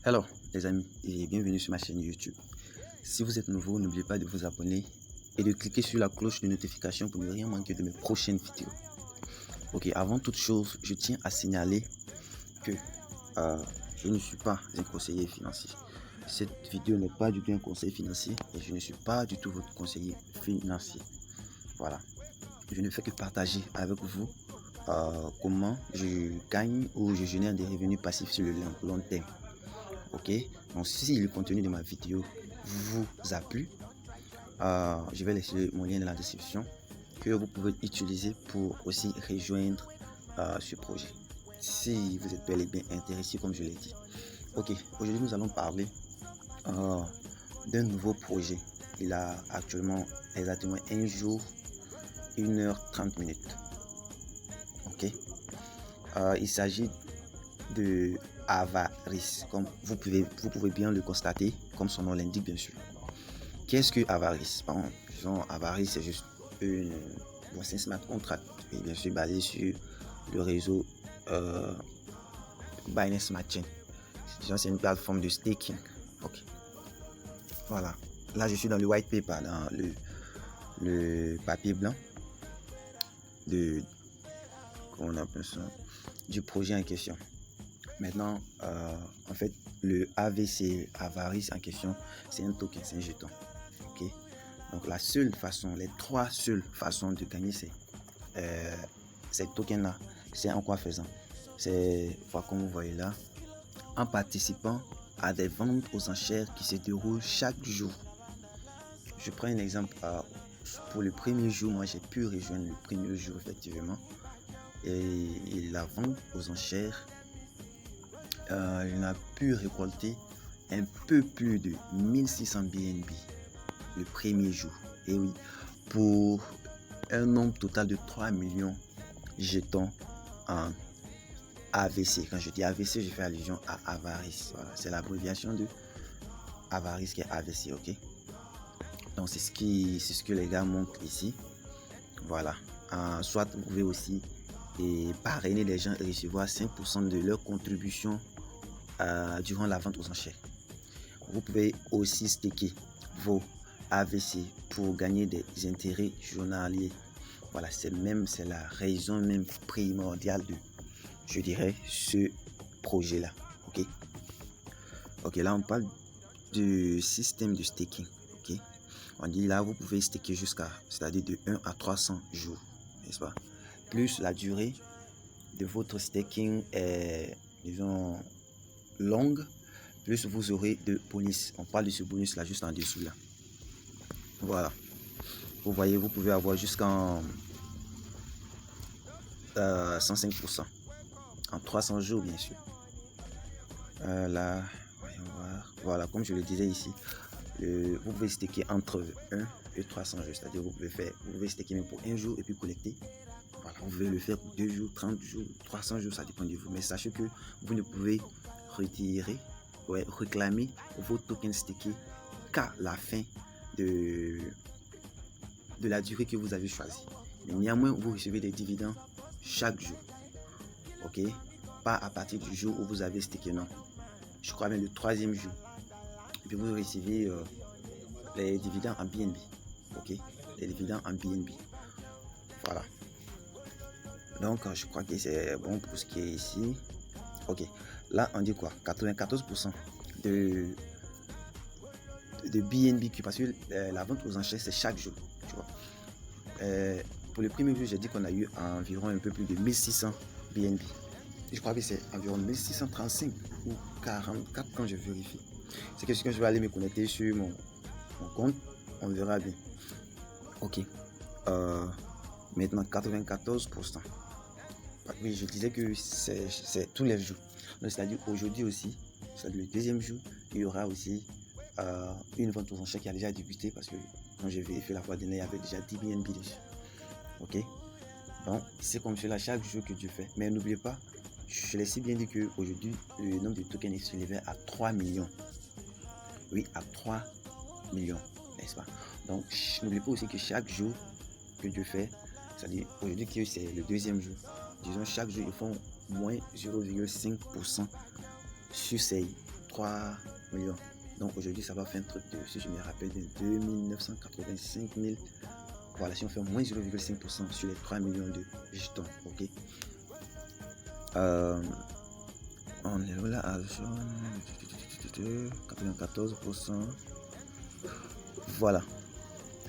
Hello les amis et bienvenue sur ma chaîne YouTube. Si vous êtes nouveau, n'oubliez pas de vous abonner et de cliquer sur la cloche de notification pour ne rien manquer de mes prochaines vidéos. Ok, avant toute chose, je tiens à signaler que je ne suis pas un conseiller financier. Cette vidéo n'est pas du tout un conseil financier et je ne suis pas du tout votre conseiller financier. Voilà, je ne fais que partager avec vous comment je gagne ou je génère des revenus passifs sur le long terme. Ok, donc si le contenu de ma vidéo vous a plu, je vais laisser mon lien dans la description que vous pouvez utiliser pour aussi rejoindre ce projet si vous êtes bel et bien intéressé comme je l'ai dit. Ok, aujourd'hui nous allons parler d'un nouveau projet. Il a actuellement exactement un jour, 1h30 minutes. Ok, il s'agit de Avarice, comme vous pouvez bien le constater, comme son nom l'indique bien sûr. Qu'est-ce que Avarice? Bon, disons, Avarice, c'est juste un smart contract, et bien sûr basé sur le réseau Binance Smart Chain. C'est une plateforme de staking. Ok, voilà. Là, je suis dans le white paper, dans le papier blanc de, comment on appelle ça, du projet en question. Maintenant, en fait, le AVC, Avarice en question, c'est un token, c'est un jeton. Ok, donc la seule façon, les trois seules façons de gagner ces tokens-là, c'est en quoi faisant? C'est, comme vous voyez là, en participant à des ventes aux enchères qui se déroulent chaque jour. Je prends un exemple. Pour le premier jour, moi j'ai pu rejoindre le premier jour effectivement. Et la vente aux enchères, on a pu récolter un peu plus de 1600 BNB le premier jour. Et oui, pour un nombre total de 3 millions jetons en AVC. Quand je dis AVC, je fais allusion à Avarice. Voilà, c'est l'abréviation de Avarice qui est AVC, ok? Donc c'est ce que les gars montrent ici. Voilà. Soit vous pouvez aussi parrainer les gens et recevoir 5% de leur contribution durant la vente aux enchères. Vous pouvez aussi staker vos AVC pour gagner des intérêts journaliers. Voilà, c'est la raison même primordiale de, je dirais, ce projet là. Ok, ok, là on parle du système de staking. Ok, on dit là vous pouvez staker jusqu'à, c'est-à-dire de 1 à 300 jours, n'est-ce pas? Plus la durée de votre staking est, disons, longue, plus vous aurez de bonus. On parle de ce bonus là juste en dessous là. Voilà, vous voyez, vous pouvez avoir jusqu'en 105% en 300 jours bien sûr. Là, voyons voir. Voilà, comme je le disais ici, vous pouvez staker entre 1 et 300 jours, c'est-à-dire vous pouvez staker même pour un jour et puis collecter. Voilà, vous pouvez le faire pour 2 jours, 30 jours, 300 jours, ça dépend de vous. Mais sachez que vous ne pouvez retirer, réclamer vos tokens stakés qu'à la fin de la durée que vous avez choisie. Mais néanmoins, vous recevez des dividendes chaque jour. Ok, pas à partir du jour où vous avez staké, non. Je crois même le 3e jour. Et puis vous recevez les dividendes en BNB. Ok, les dividendes en BNB. Voilà. Donc je crois que c'est bon pour ce qui est ici. Ok, là on dit quoi? 94% de BNB, parce que la vente aux enchères c'est chaque jour, tu vois. Pour le premier jour, j'ai dit qu'on a eu environ un peu plus de 1600 BNB. Je crois que c'est environ 1635 ou 44 quand je vérifie. C'est quelque chose que je vais aller me connecter sur mon compte, on verra bien. Ok, maintenant 94%. Oui, je disais que c'est tous les jours. C'est-à-dire aujourd'hui aussi, c'est-à-dire le 2e jour, il y aura aussi une vente aux enchères qui a déjà débuté, parce que quand j'ai vérifié la fois dernière, il y avait déjà 10 BNB dessus. Ok, donc c'est comme cela chaque jour que tu fais. Mais n'oubliez pas, je l'ai si bien dit qu'aujourd'hui, le nombre de tokens est élevé à 3 millions. Oui, à 3 millions, n'est-ce pas? Donc n'oubliez pas aussi que chaque jour que tu fais, c'est-à-dire aujourd'hui que c'est le 2e jour, disons chaque jour ils font moins 0,5% sur ces 3 millions. Donc aujourd'hui, ça va faire un truc de, si je me rappelle, de 2985 000. Voilà, si on fait moins 0,5% sur les 3 millions de jetons, ok. On est là à 94%. Voilà.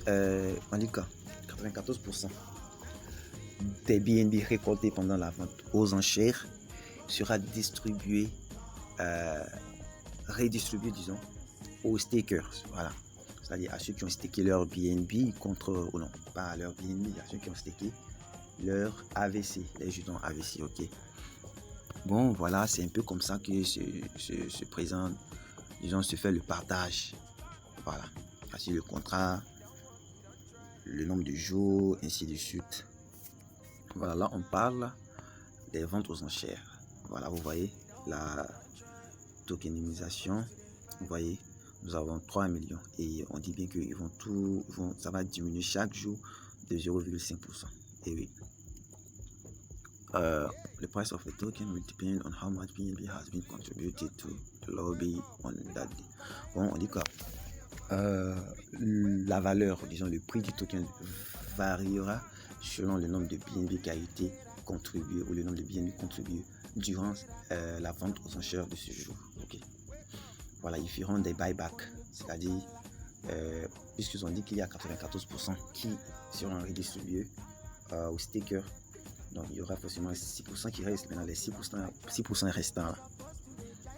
On dit quoi? 94% des BNB récoltés pendant la vente aux enchères sera distribué, redistribué, disons, aux stakers. Voilà. C'est-à-dire à ceux qui ont staké leur BNB contre, ou non, pas leur BNB, à ceux qui ont staké leur AVC, les jetons AVC, ok. Bon, voilà, c'est un peu comme ça que se présente, disons, se fait le partage. Voilà, ainsi le contrat, le nombre de jours, ainsi de suite. Voilà, là, on parle des ventes aux enchères. Voilà, vous voyez, la tokenisation, vous voyez, nous avons 3 millions et on dit bien qu'ils vont tout, ça va diminuer chaque jour de 0,5%. Et oui. The price of a token will depend on how much BNB has been contributed to the lobby on that day. Bon, on dit que la valeur, disons le prix du token variera selon le nombre de BNB qui a été contribué ou le nombre de BNB contribués durant la vente aux enchères de ce jour. Okay. Voilà, ils feront des buybacks, c'est-à-dire puisqu'ils ont dit qu'il y a 94% qui seront redistribués aux stakers. Donc il y aura forcément 6% qui restent. Maintenant les 6% restants là.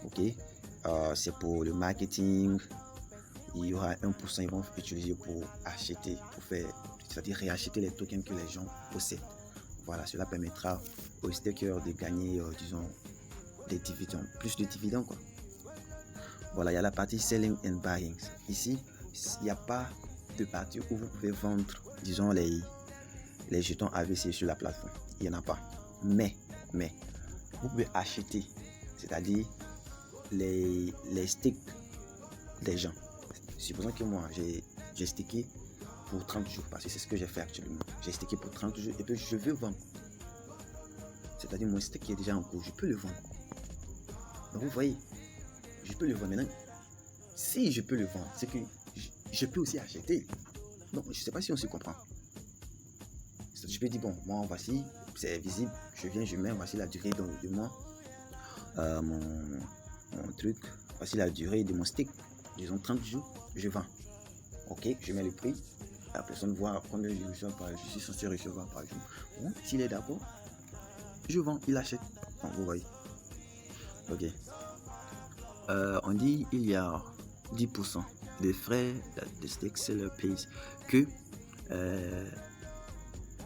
Ok. C'est pour le marketing. Il y aura 1% ils vont utiliser pour acheter, pour faire, c'est-à-dire réacheter les tokens que les gens possèdent. Voilà, cela permettra aux stakers de gagner, disons, des dividendes, plus de dividendes quoi. Voilà, il y a la partie selling and buying. Ici, il n'y a pas de partie où vous pouvez vendre, disons, les jetons AVC sur la plateforme. Il n'y en a pas. Mais, vous pouvez acheter, c'est-à-dire les stakes des gens. Supposons que moi, j'ai stacké pour 30 jours, parce que c'est ce que j'ai fait actuellement. J'ai stacké pour 30 jours et puis je veux vendre. C'est-à-dire mon stake qui est déjà en cours, je peux le vendre. Donc vous voyez, je peux le vendre. Maintenant, si je peux le vendre, c'est que je peux aussi acheter. Donc je ne sais pas si on se comprend. Je peux dire, bon, moi, voici, c'est visible, je viens, je mets, voici la durée de moi, mon truc, voici la durée de mon stick, disons 30 jours, je vends. Ok, je mets le prix, la personne voit combien je reçois par jour, je suis censé recevoir par jour. Bon, s'il est d'accord, je vends, il achète. Bon, vous voyez. Ok. On dit il y a 10% des frais de stake seller pays que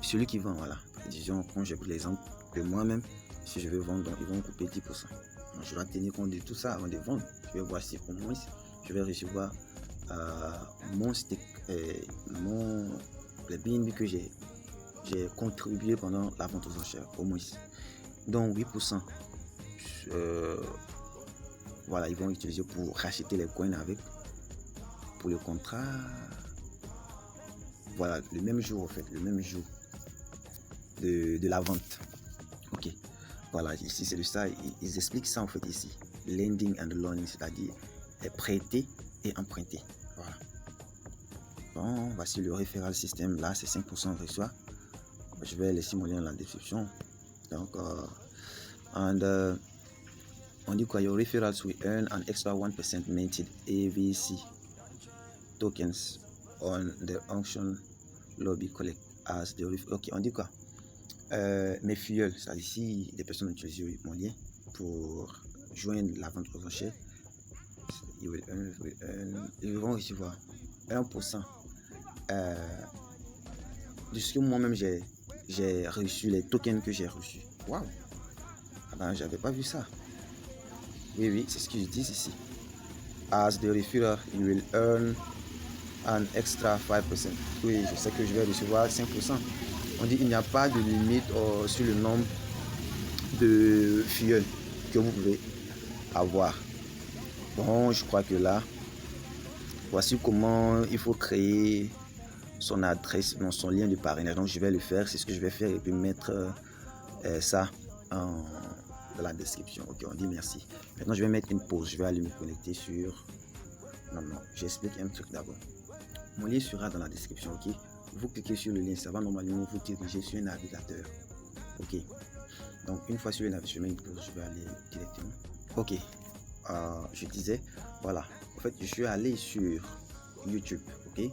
celui qui vend, voilà. Disons, quand j'ai pris l'exemple de moi-même, si je veux vendre, donc ils vont couper 10%. Donc, je dois tenir compte de tout ça avant de vendre. Je vais voir si au moins je vais recevoir mon stake, les BNB que j'ai contribué pendant la vente aux enchères, au moins. Donc 8%, voilà, ils vont utiliser pour racheter les coins avec. Pour le contrat, voilà, le même jour, en fait, le même jour de la vente. Ok, voilà, ici c'est de ça, ils expliquent ça en fait ici. Lending and loaning, c'est-à-dire prêter et emprunter. Voilà. Bon, voici le referral système, là c'est 5% reçoit. Je vais laisser mon lien dans la description. Donc, on dit quoi? Your referrals will earn an extra 1% minted AVC tokens on the auction lobby collect as the referral. Ok, on dit quoi? Mes filleuls, c'est-à-dire si des personnes ont utilisé mon lien pour joindre la vente aux enchères, ils vont recevoir 1% de ce que moi-même j'ai reçu, les tokens que j'ai reçus. Waouh! Ah ben, j'avais pas vu ça. Oui, c'est ce qu'ils disent ici. As the referrer, you will earn an extra 5%. Oui, je sais que je vais recevoir 5%. On dit qu'il n'y a pas de limite sur le nombre de filleuls que vous pouvez avoir. Bon, je crois que là, voici comment il faut créer son adresse, non, son lien de parrainage. Donc je vais le faire, c'est ce que je vais faire et puis mettre ça dans la description. Ok, on dit merci. Maintenant, je vais mettre une pause. Je vais aller me connecter sur... Non, j'explique un truc d'abord. Mon lien sera dans la description, ok? Vous cliquez sur le lien, ça va normalement vous diriger sur un navigateur. Ok. Donc, une fois sur le navigateur, je mets une pause, je vais aller directement. Ok. Je disais, voilà. En fait, je suis allé sur YouTube, ok?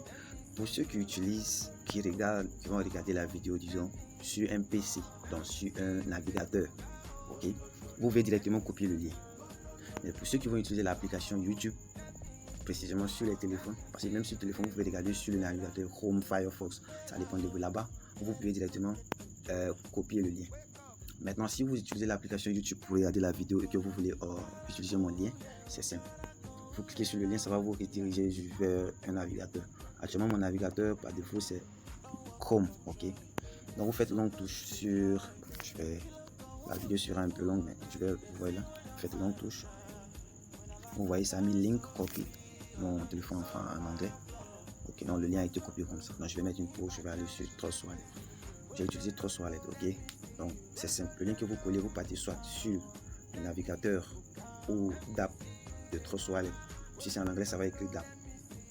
Pour ceux qui utilisent, qui vont regarder la vidéo, disons, sur un PC, donc sur un navigateur, ok? Vous pouvez directement copier le lien. Mais pour ceux qui vont utiliser l'application YouTube, précisément sur les téléphones, parce que même sur le téléphone, vous pouvez regarder sur le navigateur Chrome, Firefox, ça dépend de vous là-bas, vous pouvez directement copier le lien. Maintenant, si vous utilisez l'application YouTube pour regarder la vidéo et que vous voulez utiliser mon lien, c'est simple. Vous cliquez sur le lien, ça va vous rediriger vers un navigateur. Actuellement, mon navigateur par défaut c'est Chrome, ok. Donc vous faites longue touche sur, la vidéo sera un peu longue, mais je vais, vous voyez là, faites longue touche. Vous voyez, ça a mis link copy. Mon téléphone en anglais. Ok, donc le lien a été copié comme ça. Donc je vais mettre une pause, je vais aller sur Trustwallet. J'ai utilisé Trustwallet, ok. Donc c'est simple. Le lien que vous collez, vous partez soit sur le navigateur ou d'app de Trustwallet. Si c'est en anglais, ça va écrire d'app.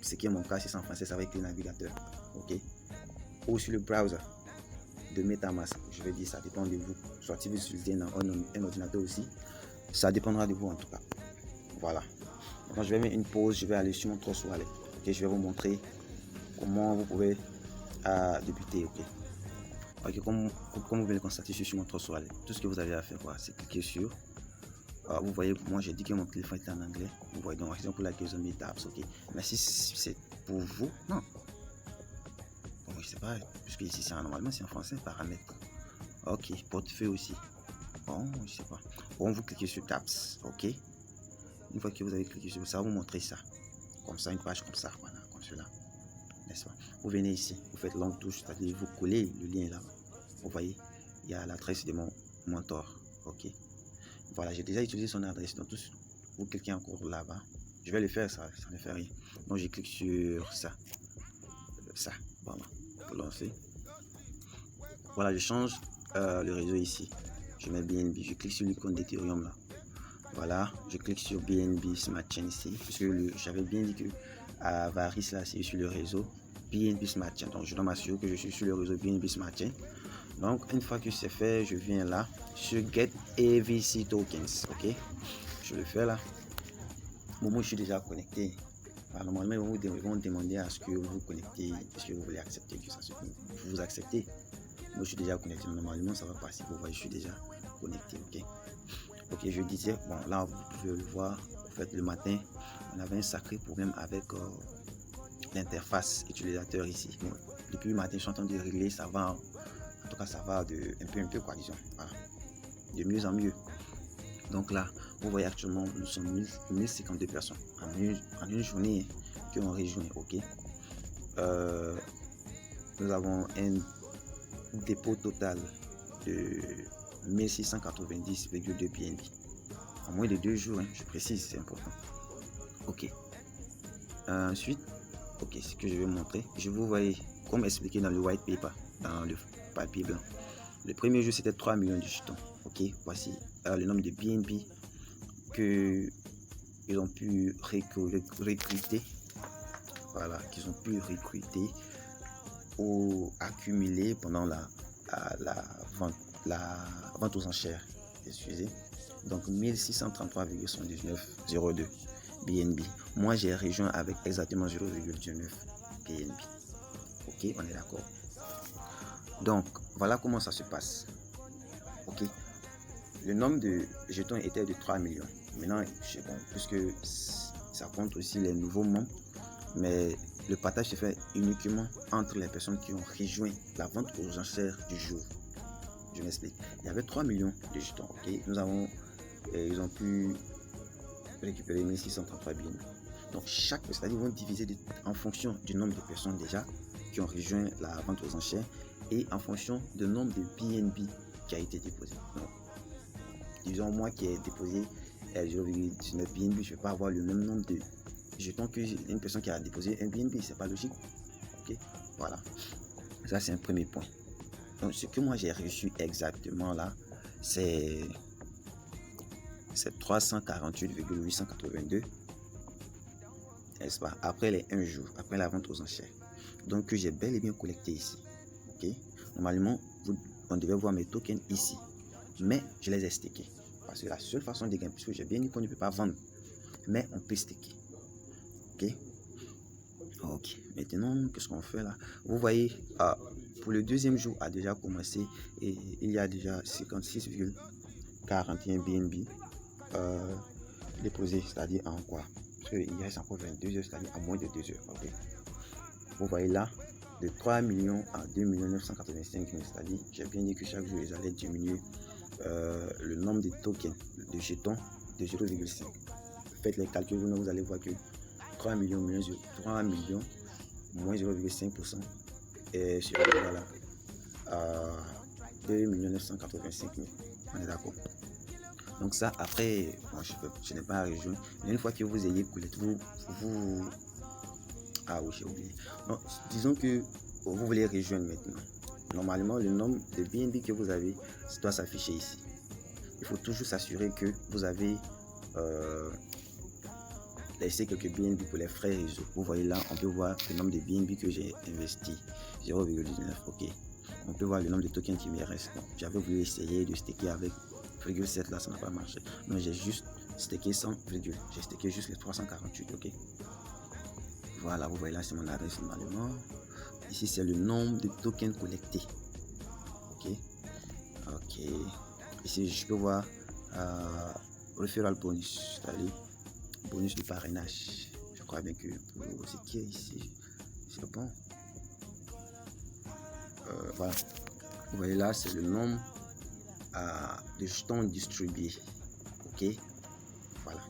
Ce qui est mon cas, si c'est en français, ça va écrire navigateur, ok. Ou sur le browser de MetaMask. Je vais dire, ça dépend de vous. Soit si vous utilisez un ordinateur aussi, ça dépendra de vous en tout cas. Voilà. Maintenant, je vais mettre une pause, je vais aller sur mon Trustwallet. Ok, je vais vous montrer comment vous pouvez débuter. Ok. Ok, comme vous pouvez le constater, je suis sur mon Trustwallet. Tout ce que vous avez à faire, c'est cliquer sur. Vous voyez, moi j'ai dit que mon téléphone était en anglais. Vous voyez, donc raison pour laquelle ils ont mis tabs. Ok. Mais si c'est pour vous, non. Bon, je sais pas, puisque ici c'est normalement c'est en français, paramètres. Ok, portefeuille aussi. Bon, je sais pas. Bon, vous cliquez sur tabs. Ok. Une fois que vous avez cliqué sur ça, va vous montrer ça. Comme ça, une page comme ça, voilà, comme cela. N'est-ce pas? Vous venez ici, vous faites longue touche, c'est-à-dire vous collez le lien là. Vous voyez, il y a l'adresse de mon mentor. Ok. Voilà, j'ai déjà utilisé son adresse. Donc, vous cliquez encore là-bas. Je vais le faire, ça ne fait rien. Donc, je clique sur ça. Ça, voilà, pour lancer. Voilà, je change le réseau ici. Je mets BNB, je clique sur l'icône d'Ethereum là. Voilà, je clique sur BNB Smart Chain ici, puisque j'avais bien dit que Avaris là c'est sur le réseau BNB Smart Chain. Donc je dois m'assurer que je suis sur le réseau BNB Smart Chain. Donc une fois que c'est fait, je viens là sur Get AVC Tokens. Ok, je le fais là. Bon, moi je suis déjà connecté. Alors, normalement ils vont demander à ce que vous vous connectez, est-ce que vous voulez accepter que ça se fait. Vous acceptez. Moi je suis déjà connecté. Normalement ça va passer. Vous voyez, je suis déjà connecté. Ok. Ok, je disais, bon là vous pouvez le voir, en fait le matin on avait un sacré problème avec l'interface utilisateur ici. Bon, depuis le matin je suis en train de régler, ça va, en tout cas ça va de un peu quoi, disons, voilà, de mieux en mieux. Donc là vous voyez actuellement nous sommes 1052 personnes en une journée qui ont rejoint. Ok, nous avons un dépôt total de 1690,2 BNB en moins de 2 jours, hein, je précise, c'est important. Ok, ensuite, ok, ce que je vais montrer, je vous voyais comme expliqué dans le white paper, dans le papier blanc. Le premier jour c'était 3 millions de jetons. Ok, voici le nombre de BNB que ils ont pu recruter, voilà, qu'ils ont pu recruter ou accumuler pendant la vente aux enchères, excusez. Donc 1633,119,02 BNB. Moi j'ai rejoint avec exactement 0,19 BNB. Ok, on est d'accord. Donc voilà comment ça se passe. Ok, le nombre de jetons était de 3 millions. Maintenant, bon, puisque ça compte aussi les nouveaux membres, mais le partage se fait uniquement entre les personnes qui ont rejoint la vente aux enchères du jour. Je m'explique. Il y avait 3 millions de jetons. Ok, ils ont pu récupérer 1633 BNB. Donc c'est-à-dire ils vont diviser en fonction du nombre de personnes déjà qui ont rejoint la vente aux enchères et en fonction du nombre de BNB qui a été déposé. Donc, disons moi qui ai déposé 0,19 BNB, je ne vais pas avoir le même nombre de jetons qu'une personne qui a déposé un BNB, c'est pas logique. Ok, voilà. Ça c'est un premier point. Donc ce que moi j'ai reçu exactement là, c'est c'est 348,882, n'est-ce pas, après les 1 jour, après la vente aux enchères. Donc que j'ai bel et bien collecté ici. Ok, normalement, on devait voir mes tokens ici, mais je les ai stakés. Parce que la seule façon de gagner, puisque j'ai bien dit qu'on ne peut pas vendre, mais on peut staker. Ok. Ok, maintenant, qu'est-ce qu'on fait là? Vous voyez, pour le deuxième jour a déjà commencé et il y a déjà 56,41 BNB déposé, c'est-à-dire en quoi? Parce qu'il reste encore 22 heures, c'est-à-dire à moins de 2 heures. Ok. Vous voyez là, de 3 millions à 2 985 000, c'est-à-dire, j'ai bien dit que chaque jour, ils allaient diminuer le nombre de tokens, de jetons de 0,5. Faites les calculs, vous allez voir que 3 millions moins 0,5% et sur voilà, 2 985 000. On est d'accord. Donc ça, après, bon, je n'ai pas à rejoindre. Mais une fois que vous ayez collecté, ah oui, j'ai oublié. Donc, disons que vous voulez rejoindre maintenant. Normalement, le nombre de BNB que vous avez doit s'afficher ici. Il faut toujours s'assurer que vous avez laissé quelques BNB pour les frais réseau. Vous voyez là, on peut voir le nombre de BNB que j'ai investi, 0,19. Ok. On peut voir le nombre de tokens qui me restent. J'avais voulu essayer de staker avec 0,7 là, ça n'a pas marché. Donc j'ai juste staké 100, j'ai staké juste les 348. Ok. Voilà, vous voyez là, c'est mon adresse normalement. Ici, c'est le nombre de tokens collectés. Ok. Ok. Ici, je peux voir referral bonus, c'est-à-dire bonus de parrainage. Je crois bien que c'est qui est ici, c'est bon. Voilà. Vous voyez là, c'est le nombre de jetons distribués. Ok. Voilà.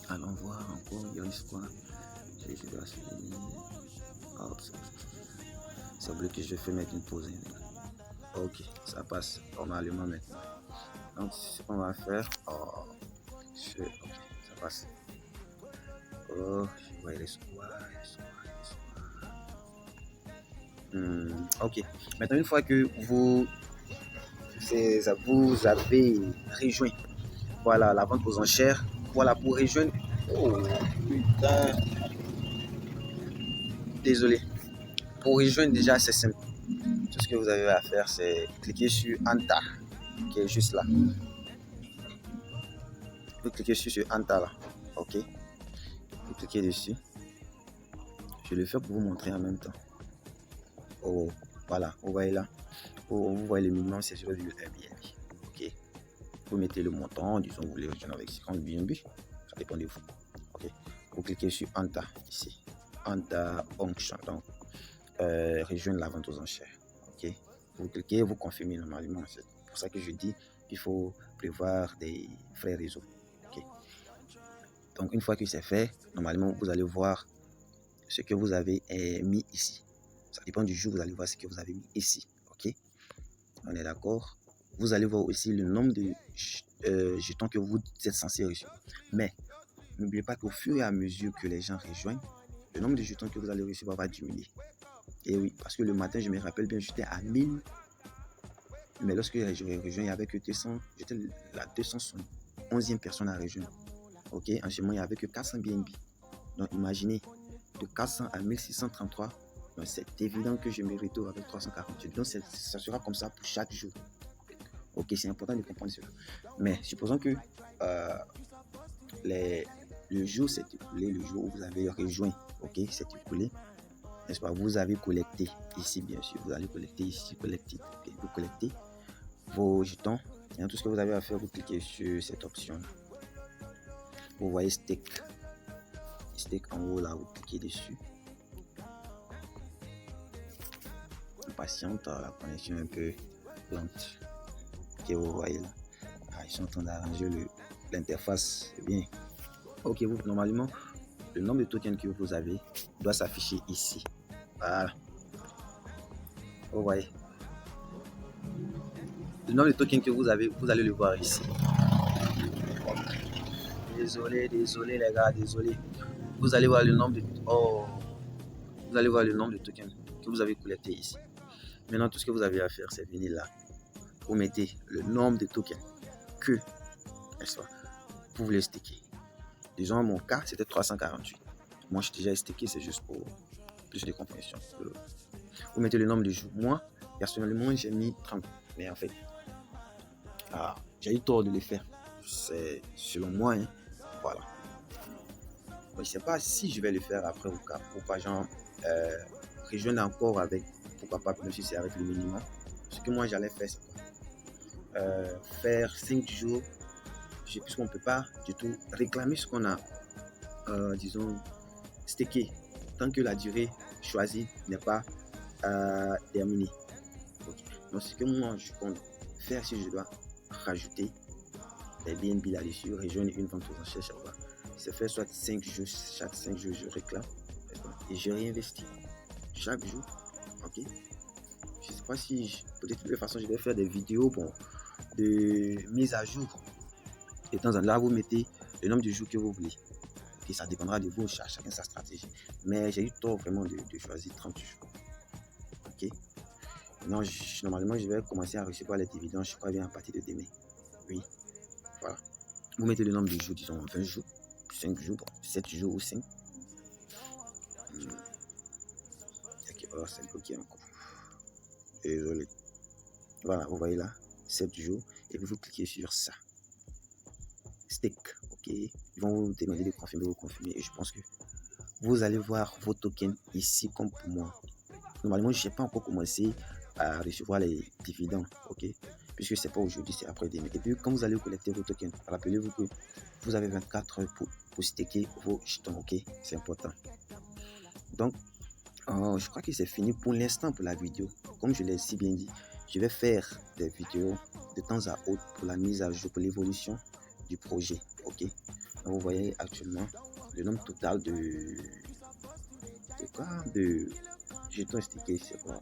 Allons voir encore. Il y a quoi? Je dois finir. C'est oublié que je vais mettre une pause. Ok, ça passe normalement maintenant. Donc, ce qu'on va faire, ok, ça passe. Oh, je vois les soirs. Ok, maintenant une fois que vous avez rejoint, voilà, la vente aux enchères, voilà, pour rejoindre, oh putain, désolé, pour rejoindre déjà c'est simple, tout ce que vous avez à faire c'est cliquer sur Anta, qui est juste là, vous cliquez sur Anta là, ok, vous cliquez dessus, je le fais pour vous montrer en même temps. Oh, voilà, vous voyez là, vous voyez le minimum c'est 0,1 BNB, ok, vous mettez le montant, disons vous voulez rejoindre avec 50 BNB, ça dépend de vous, ok, vous cliquez sur Anta ici, Anta Onction, donc rejoindre la vente aux enchères, ok, vous cliquez, vous confirmez normalement, c'est pour ça que je dis qu'il faut prévoir des frais réseau, ok, donc une fois que c'est fait, normalement vous allez voir ce que vous avez mis ici. Ça dépend du jour, vous allez voir ce que vous avez mis ici. Ok, on est d'accord. Vous allez voir aussi le nombre de jetons que vous êtes censé recevoir. Mais n'oubliez pas qu'au fur et à mesure que les gens rejoignent, le nombre de jetons que vous allez recevoir va diminuer. Et oui, parce que le matin, je me rappelle bien, j'étais à 1000. Mais lorsque j'ai rejoint, il n'y avait que 200. J'étais la 211e personne à rejoindre. Ok, en ce moment, il n'y avait que 400 BNB. Donc imaginez, de 400 à 1633. C'est évident que je me retrouve avec 348. Donc, ça sera comme ça pour chaque jour. Ok, c'est important de comprendre cela. Mais supposons que le jour s'est écoulé, le jour où vous avez rejoint, ok, s'est écoulé, n'est-ce pas? Vous avez collecté ici, bien sûr. Vous allez collecter ici, collecter. Okay, vous collectez vos jetons. Et tout ce que vous avez à faire, vous cliquez sur cette option. Vous voyez stake. Stake en haut là, vous cliquez dessus. Patiente, la connexion un peu lente. Ok, vous voyez là, ils sont en train d'arranger l'interface, c'est bien. Ok, vous, normalement, le nombre de tokens que vous avez doit s'afficher ici. Voilà. Vous voyez. Le nombre de tokens que vous avez, vous allez le voir ici. Désolé les gars, désolé. Vous allez voir le nombre de... Oh. Vous allez voir le nombre de tokens que vous avez collecté ici. Maintenant, tout ce que vous avez à faire, c'est venir là. Vous mettez le nombre de tokens que, n'est-ce pas, vous voulez staker. Disons, mon cas, c'était 348. Moi, je suis déjà stacké, c'est juste pour plus de compréhension. Vous mettez le nombre de jours. Moi, personnellement, j'ai mis 30. Mais en fait, j'ai eu tort de le faire. C'est selon moi, hein. Voilà. Je ne sais pas si je vais le faire après ou pas, genre, rejoindre encore avec, pourquoi pas, même si c'est avec le minimum. Ce que moi, j'allais faire, c'est quoi? Faire 5 jours, puisqu'on ne peut pas du tout réclamer ce qu'on a, disons, stacké, tant que la durée choisie n'est pas terminée. Okay. Donc, ce que moi, je compte faire, si je dois rajouter des BNB là-dessus, rejoindre une vente aux enchères chaque fois, c'est faire soit 5 jours, chaque 5 jours, je réclame et je réinvestis chaque jour. Ok. Je ne sais pas si, peut-être de toute façon, je vais faire des vidéos de mise à jour. Et de temps en temps, là, vous mettez le nombre de jours que vous voulez. Et ça dépendra de vous, chacun sa stratégie. Mais j'ai eu tort vraiment de choisir 30 jours. Ok. Non, normalement, je vais commencer à recevoir les dividendes, je crois bien à partir de demain. Oui. Voilà. Vous mettez le nombre de jours, disons 20 jours, 5 jours, 7 jours ou 5. Oh, c'est bloqué encore. Désolé. Voilà, vous voyez là, 7 jours. Et puis vous cliquez sur ça. Stake. Ok. Ils vont vous demander de confirmer ou confirmer. Et je pense que vous allez voir vos tokens ici comme pour moi. Normalement, je n'ai pas encore commencé à recevoir les dividendes. Ok. Puisque c'est pas aujourd'hui, c'est après demain. Et puis quand vous allez collecter vos tokens, rappelez-vous que vous avez 24 heures pour staker vos jetons. Ok. C'est important. Donc, je crois que c'est fini pour l'instant pour la vidéo. Comme je l'ai si bien dit, je vais faire des vidéos de temps à autre pour la mise à jour, pour l'évolution du projet. Ok. Donc, vous voyez actuellement le nombre total de jetons stakés, c'est quoi?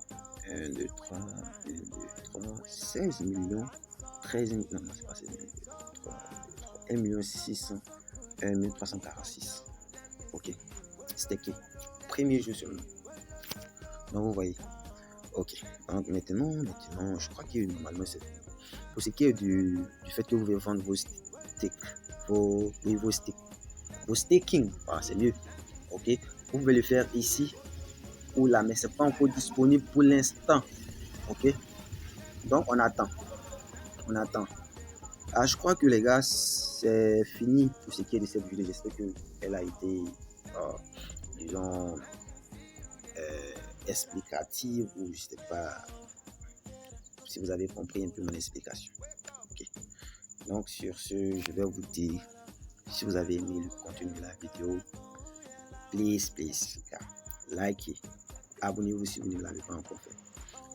1, 2, 3, 1, 2, 3, 16 millions, 13 millions, non, c'est pas 16 millions, 3, 1 million 600, 1 346. Ok. Staké. Premier jeu seulement. Donc, vous voyez. Ok. Donc, maintenant, je crois que normalement, c'est pour ce qui est du fait que vous pouvez vendre vos stakes, vos stakes, vos staking. Voilà, c'est mieux. Ok. Vous pouvez le faire ici ou là, mais c'est pas encore disponible pour l'instant. Ok. Donc, on attend. On attend. Je crois que les gars, c'est fini pour ce qui est de cette vidéo. J'espère qu'elle a été, disons, explicative ou je sais pas si vous avez compris un peu mon explication. Okay. Donc sur ce, je vais vous dire, si vous avez aimé le contenu de la vidéo, please, likez, abonnez-vous si vous ne l'avez pas encore fait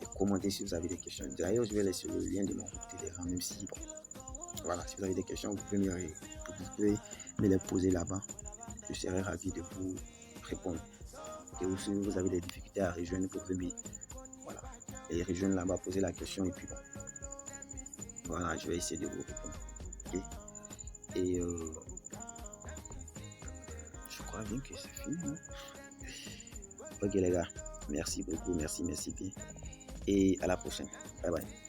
et commentez si vous avez des questions. D'ailleurs, je vais laisser le lien de mon groupe Telegram, même si, bon, voilà, si vous avez des questions, vous pouvez me les poser là-bas. Je serai ravi de vous répondre. Et aussi, si vous avez des difficultés à rejoindre, vous pouvez voilà, et rejoindre là-bas, poser la question et puis bon, voilà, je vais essayer de vous répondre. Okay? Et je crois bien que c'est fini. Hein? Ok les gars, merci beaucoup, merci bien. Et à la prochaine. Bye bye.